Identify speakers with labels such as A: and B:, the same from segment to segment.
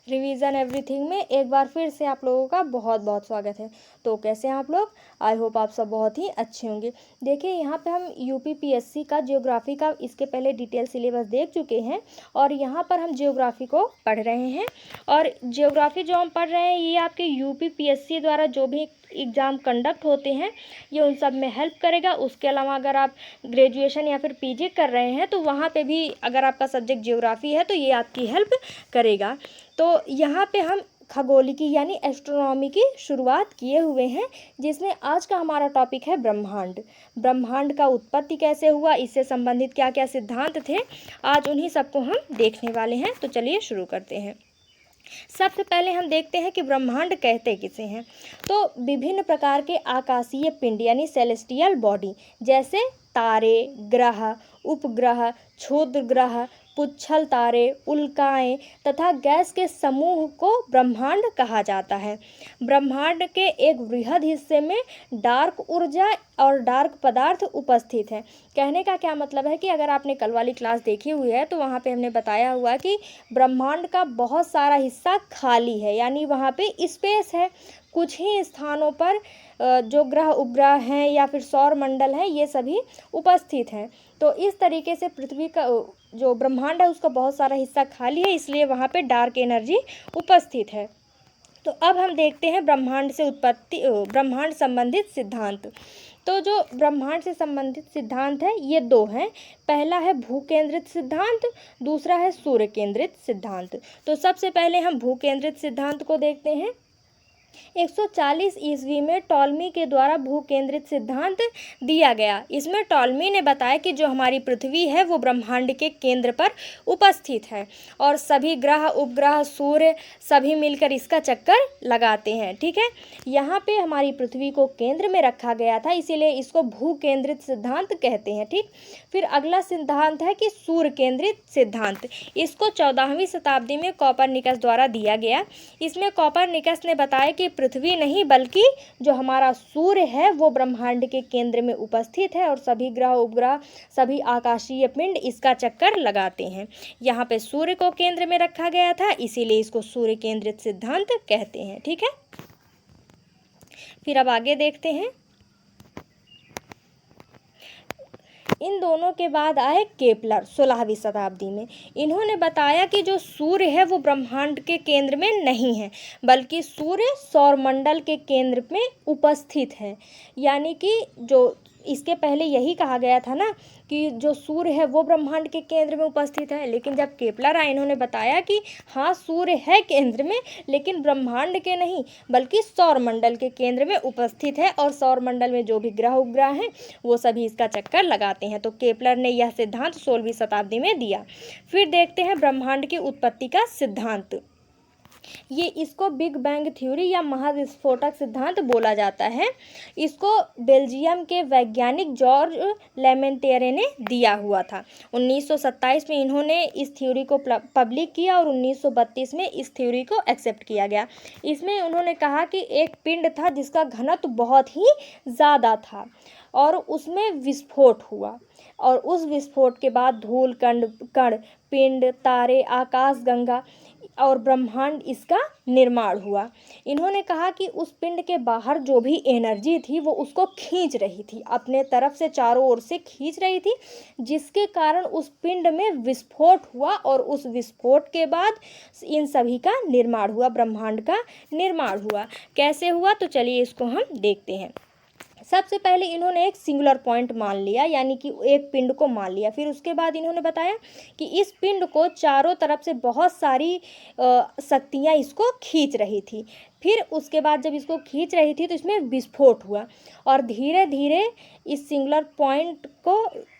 A: Revision everything में एक बार फिर से आप लोगों का बहुत बहुत स्वागत है। तो कैसे हैं आप लोग? आई होप आप सब बहुत ही अच्छे होंगे। देखिए यहाँ पे हम यूपीपीएससी का जियोग्राफी का इसके पहले डिटेल सिलेबस देख चुके हैं और यहाँ पर हम जियोग्राफी को पढ़ रहे हैं। और जियोग्राफी जो हम पढ़ रहे हैं ये आपके यूपीपीएससी द्वारा जो भी एग्ज़ाम कंडक्ट होते हैं ये उन सब में हेल्प करेगा। उसके अलावा अगर आप ग्रेजुएशन या फिर पीजी कर रहे हैं तो वहाँ पे भी अगर आपका सब्जेक्ट जियोग्राफी है तो ये आपकी हेल्प करेगा। तो यहाँ पे हम खगोलिकी यानी एस्ट्रोनॉमी की शुरुआत किए हुए हैं, जिसमें आज का हमारा टॉपिक है ब्रह्मांड। ब्रह्मांड का उत्पत्ति कैसे हुआ, इससे संबंधित क्या क्या सिद्धांत थे, आज उन्हीं सबको हम देखने वाले हैं। तो चलिए शुरू करते हैं। सबसे पहले हम देखते हैं कि ब्रह्मांड कहते किसे हैं। तो विभिन्न प्रकार के आकाशीय पिंड यानी सेलेस्टियल बॉडी जैसे तारे, ग्रह, उपग्रह, क्षुद्र ग्रह, पुच्छल तारे, उल्काएं तथा गैस के समूह को ब्रह्मांड कहा जाता है। ब्रह्मांड के एक वृहद हिस्से में डार्क ऊर्जा और डार्क पदार्थ उपस्थित है। कहने का क्या मतलब है कि अगर आपने कल वाली क्लास देखी हुई है तो वहाँ पे हमने बताया हुआ कि ब्रह्मांड का बहुत सारा हिस्सा खाली है, यानी वहाँ पे स्पेस है। कुछ ही स्थानों पर जो ग्रह उपग्रह हैं या फिर सौर मंडल हैं ये सभी उपस्थित हैं। तो इस तरीके से पृथ्वी का जो ब्रह्मांड है उसका बहुत सारा हिस्सा खाली है, इसलिए वहाँ पे डार्क एनर्जी उपस्थित है। तो अब हम देखते हैं ब्रह्मांड से उत्पत्ति ब्रह्मांड संबंधित सिद्धांत। तो जो ब्रह्मांड से संबंधित सिद्धांत है ये दो हैं। पहला है भू केंद्रित सिद्धांत, दूसरा है सूर्य केंद्रित सिद्धांत। तो सबसे पहले हम भू केंद्रित सिद्धांत को देखते हैं। 140 ईस्वी में टॉलमी के द्वारा भू केंद्रित सिद्धांत दिया गया। इसमें टॉलमी ने बताया कि जो हमारी पृथ्वी है वो ब्रह्मांड के केंद्र पर उपस्थित है और सभी ग्रह, उपग्रह, सूर्य सभी मिलकर इसका चक्कर लगाते हैं। ठीक है, यहाँ पे हमारी पृथ्वी को केंद्र में रखा गया था, इसीलिए इसको भू केंद्रित सिद्धांत कहते हैं। ठीक, फिर अगला सिद्धांत है कि सूर्य केंद्रित सिद्धांत। इसको 14वीं शताब्दी में कॉपरनिकस द्वारा दिया गया। इसमें कॉपरनिकस ने बताया कि पृथ्वी नहीं बल्कि जो हमारा सूर्य है वो ब्रह्मांड के केंद्र में उपस्थित है और सभी ग्रह, उपग्रह, सभी आकाशीय पिंड इसका चक्कर लगाते हैं। यहाँ पे सूर्य को केंद्र में रखा गया था, इसीलिए इसको सूर्य केंद्रित सिद्धांत कहते हैं। ठीक है, फिर अब आगे देखते हैं। इन दोनों के बाद आए केपलर 16वीं शताब्दी में। इन्होंने बताया कि जो सूर्य है वो ब्रह्मांड के केंद्र में नहीं है बल्कि सूर्य सौरमंडल के केंद्र में उपस्थित है। यानी कि जो इसके पहले यही कहा गया था ना कि जो सूर्य है वो ब्रह्मांड के केंद्र में उपस्थित है, लेकिन जब केपलर आए इन्होंने बताया कि हाँ सूर्य है केंद्र में लेकिन ब्रह्मांड के नहीं बल्कि सौरमंडल के केंद्र में उपस्थित है और सौरमंडल में जो भी ग्रह उपग्रह हैं वो सभी इसका चक्कर लगाते हैं। तो केपलर ने यह सिद्धांत 16वीं शताब्दी में दिया। फिर देखते हैं ब्रह्मांड की उत्पत्ति का सिद्धांत। ये इसको बिग बैंग थ्योरी या महाविस्फोटक सिद्धांत बोला जाता है। इसको बेल्जियम के वैज्ञानिक जॉर्ज लेमेंटेरे ने दिया हुआ था। 1927 में इन्होंने इस थ्योरी को पब्लिक किया और 1932 में इस थ्योरी को एक्सेप्ट किया गया। इसमें उन्होंने कहा कि एक पिंड था जिसका घनत्व बहुत ही ज़्यादा था और उसमें विस्फोट हुआ और उस विस्फोट के बाद धूल कण पिंड, तारे, आकाशगंगा और ब्रह्मांड इसका निर्माण हुआ। इन्होंने कहा कि उस पिंड के बाहर जो भी एनर्जी थी वो उसको खींच रही थी, अपने तरफ से चारों ओर से खींच रही थी, जिसके कारण उस पिंड में विस्फोट हुआ और उस विस्फोट के बाद इन सभी का निर्माण हुआ, ब्रह्मांड का निर्माण हुआ। कैसे हुआ तो चलिए इसको हम देखते हैं। सबसे पहले इन्होंने एक सिंगुलर पॉइंट मान लिया, यानी कि एक पिंड को मान लिया। फिर उसके बाद इन्होंने बताया कि इस पिंड को चारों तरफ से बहुत सारी शक्तियाँ इसको खींच रही थी। फिर उसके बाद जब इसको खींच रही थी तो इसमें विस्फोट हुआ और धीरे धीरे इस सिंगुलर पॉइंट को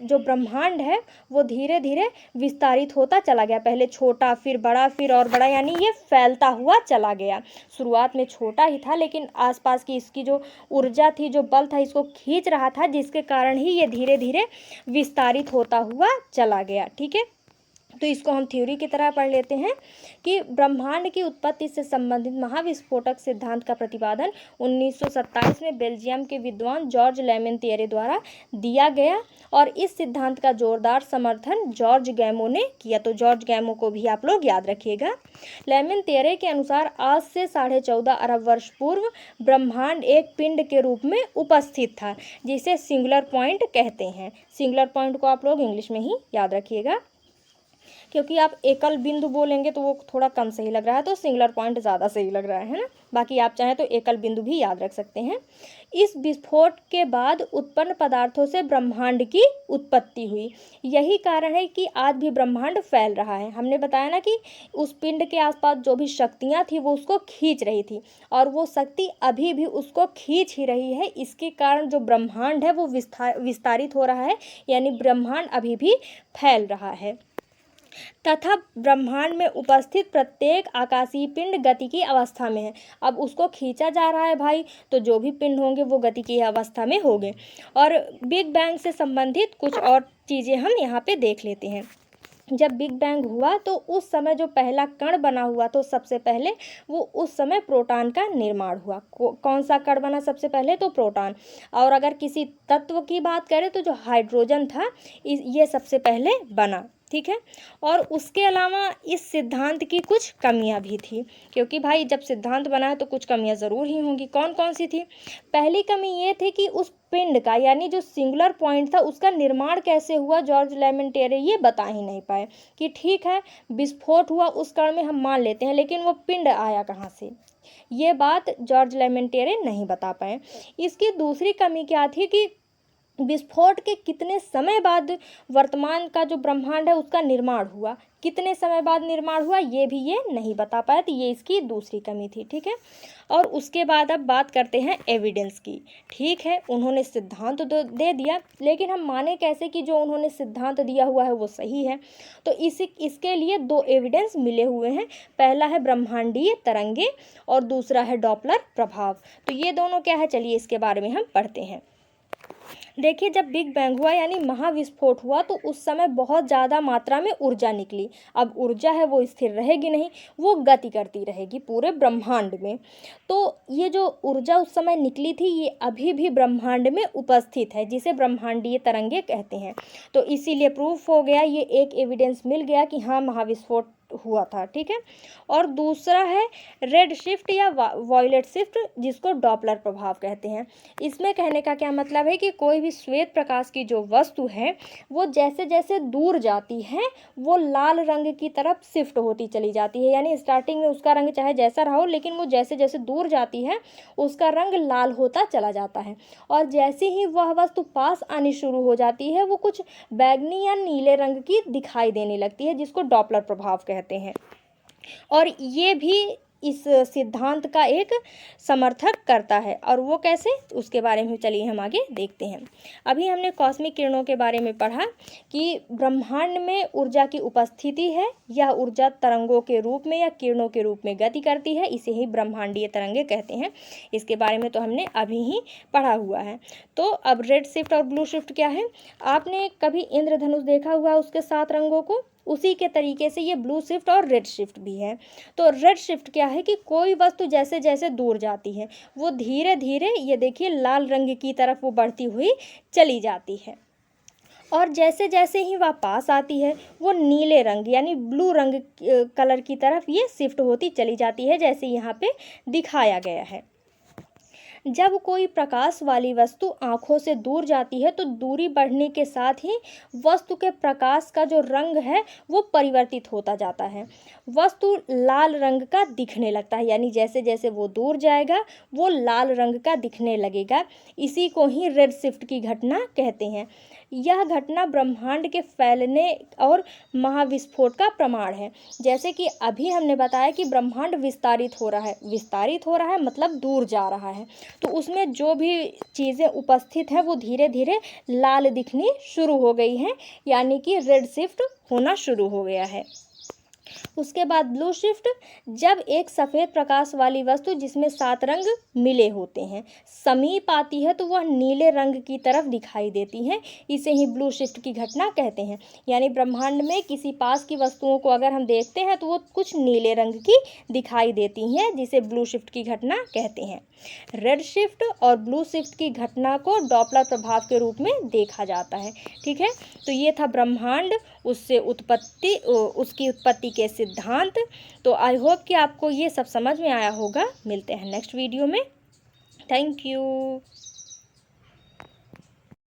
A: जो ब्रह्मांड है वो धीरे धीरे विस्तारित होता चला गया। पहले छोटा, फिर बड़ा, फिर और बड़ा, यानी ये फैलता हुआ चला गया। शुरुआत में छोटा ही था लेकिन आसपास की इसकी जो ऊर्जा थी, जो बल था, इसको खींच रहा था, जिसके कारण ही ये धीरे धीरे विस्तारित होता हुआ चला गया। ठीक है, तो इसको हम थ्योरी की तरह पढ़ लेते हैं कि ब्रह्मांड की उत्पत्ति से संबंधित महाविस्फोटक सिद्धांत का प्रतिपादन 1927 में बेल्जियम के विद्वान जॉर्ज लेमेंतियरे द्वारा दिया गया और इस सिद्धांत का जोरदार समर्थन जॉर्ज गैमो ने किया। तो जॉर्ज गैमो को भी आप लोग याद रखिएगा। लेमेंतियरे के अनुसार आज से 14.5 अरब वर्ष पूर्व ब्रह्मांड एक पिंड के रूप में उपस्थित था, जिसे सिंगुलर पॉइंट कहते हैं। सिंगुलर पॉइंट को आप लोग इंग्लिश में ही याद रखिएगा, क्योंकि आप एकल बिंदु बोलेंगे तो वो थोड़ा कम सही लग रहा है, तो सिंगुलर पॉइंट ज़्यादा सही लग रहा है ना। बाकी आप चाहें तो एकल बिंदु भी याद रख सकते हैं। इस विस्फोट के बाद उत्पन्न पदार्थों से ब्रह्मांड की उत्पत्ति हुई। यही कारण है कि आज भी ब्रह्मांड फैल रहा है। हमने बताया ना कि उस पिंड के आसपास जो भी शक्तियाँ थी वो उसको खींच रही थी, और वो शक्ति अभी भी उसको खींच ही रही है। इसके कारण जो ब्रह्मांड है वो विस्तारित हो रहा है, यानी ब्रह्मांड अभी भी फैल रहा है तथा ब्रह्मांड में उपस्थित प्रत्येक आकाशीय पिंड गति की अवस्था में है। अब उसको खींचा जा रहा है भाई, तो जो भी पिंड होंगे वो गति की अवस्था में होंगे। और बिग बैंग से संबंधित कुछ और चीज़ें हम यहाँ पे देख लेते हैं। जब बिग बैंग हुआ तो उस समय जो पहला कण बना हुआ, तो सबसे पहले वो उस समय प्रोटॉन का निर्माण हुआ। कौन सा कण बना सबसे पहले? तो प्रोटॉन। और अगर किसी तत्व की बात करें तो जो हाइड्रोजन था ये सबसे पहले बना, ठीक है। और उसके अलावा इस सिद्धांत की कुछ कमियां भी थी, क्योंकि भाई जब सिद्धांत बना है तो कुछ कमियां ज़रूर ही होंगी। कौन कौन सी थी? पहली कमी ये थी कि उस पिंड का, यानी जो सिंगुलर पॉइंट था, उसका निर्माण कैसे हुआ जॉर्ज लेमेंटियरे ये बता ही नहीं पाए। कि ठीक है विस्फोट हुआ उस कण में, हम मान लेते हैं, लेकिन वो पिंड आया कहाँ से, ये बात जॉर्ज लेमेंटियरे नहीं बता पाए। इसकी दूसरी कमी क्या थी कि विस्फोट के कितने समय बाद वर्तमान का जो ब्रह्मांड है उसका निर्माण हुआ, कितने समय बाद निर्माण हुआ ये भी ये नहीं बता पाया। तो ये इसकी दूसरी कमी थी, ठीक है। और उसके बाद अब बात करते हैं एविडेंस की। ठीक है, उन्होंने सिद्धांत तो दे दिया, लेकिन हम माने कैसे कि जो उन्होंने सिद्धांत दिया हुआ है वो सही है? तो इसके लिए दो एविडेंस मिले हुए हैं। पहला है ब्रह्मांडीय तरंगे और दूसरा है डॉपलर प्रभाव। तो ये दोनों क्या है, चलिए इसके बारे में हम पढ़ते हैं। देखिए, जब बिग बैंग हुआ यानी महाविस्फोट हुआ तो उस समय बहुत ज़्यादा मात्रा में ऊर्जा निकली। अब ऊर्जा है वो स्थिर रहेगी नहीं, वो गति करती रहेगी पूरे ब्रह्मांड में। तो ये जो ऊर्जा उस समय निकली थी ये अभी भी ब्रह्मांड में उपस्थित है, जिसे ब्रह्मांडीय तरंगे कहते हैं। तो इसीलिए प्रूफ हो गया, ये एक एविडेंस मिल गया कि हाँ महाविस्फोट हुआ था, ठीक है। और दूसरा है रेड शिफ्ट या वॉयलेट शिफ्ट, जिसको डॉपलर प्रभाव कहते हैं। इसमें कहने का क्या मतलब है कि कोई भी श्वेत प्रकाश की जो वस्तु है वो जैसे जैसे दूर जाती है वो लाल रंग की तरफ शिफ्ट होती चली जाती है। यानी स्टार्टिंग में उसका रंग चाहे जैसा रहा हो, लेकिन वो जैसे जैसे दूर जाती है उसका रंग लाल होता चला जाता है। और जैसे ही वह वस्तु पास आनी शुरू हो जाती है वो कुछ बैगनी या नीले रंग की दिखाई देने लगती है, जिसको डॉपलर प्रभाव कहते हैं। और ये भी इस सिद्धांत का एक समर्थक करता है। और वो कैसे, उसके बारे में चलिए हम आगे देखते हैं। अभी हमने कॉस्मिक किरणों के बारे में पढ़ा कि ब्रह्मांड में ऊर्जा की उपस्थिति है। यह ऊर्जा तरंगों के रूप में या किरणों के रूप में गति करती है, इसे ही ब्रह्मांडीय तरंगे कहते हैं। इसके बारे में तो हमने अभी ही पढ़ा हुआ है। तो अब रेड शिफ्ट और ब्लू शिफ्ट क्या है? आपने कभी इंद्रधनुष देखा हुआ उसके 7 रंगों को? उसी के तरीके से ये ब्लू शिफ्ट और रेड शिफ्ट भी है। तो रेड शिफ्ट क्या है कि कोई वस्तु जैसे जैसे दूर जाती है वो धीरे धीरे, ये देखिए, लाल रंग की तरफ वो बढ़ती हुई चली जाती है। और जैसे जैसे ही वह पास आती है वो नीले रंग यानी ब्लू रंग कलर की तरफ ये शिफ्ट होती चली जाती है, जैसे यहाँ पे दिखाया गया है। जब कोई प्रकाश वाली वस्तु आँखों से दूर जाती है तो दूरी बढ़ने के साथ ही वस्तु के प्रकाश का जो रंग है वो परिवर्तित होता जाता है। वस्तु लाल रंग का दिखने लगता है, यानी जैसे जैसे वो दूर जाएगा वो लाल रंग का दिखने लगेगा। इसी को ही रेड शिफ्ट की घटना कहते हैं। यह घटना ब्रह्मांड के फैलने और महाविस्फोट का प्रमाण है। जैसे कि अभी हमने बताया कि ब्रह्मांड विस्तारित हो रहा है मतलब दूर जा रहा है। तो उसमें जो भी चीज़ें उपस्थित हैं वो धीरे धीरे लाल दिखनी शुरू हो गई हैं, यानी कि रेड शिफ्ट होना शुरू हो गया है। उसके बाद ब्लू शिफ्ट, जब एक सफ़ेद प्रकाश वाली वस्तु जिसमें 7 रंग मिले होते हैं समीप आती है तो वह नीले रंग की तरफ दिखाई देती है, इसे ही ब्लू शिफ्ट की घटना कहते हैं। यानी ब्रह्मांड में किसी पास की वस्तुओं को अगर हम देखते हैं तो वो कुछ नीले रंग की दिखाई देती हैं, जिसे ब्लू शिफ्ट की घटना कहते हैं। रेड शिफ्ट और ब्लू शिफ्ट की घटना को डॉपलर प्रभाव के रूप में देखा जाता है। ठीक है, तो ये था ब्रह्मांड, उसकी उत्पत्ति के सिद्धांत। तो आई होप कि आपको ये सब समझ में आया होगा। मिलते हैं नेक्स्ट वीडियो में। Thank you.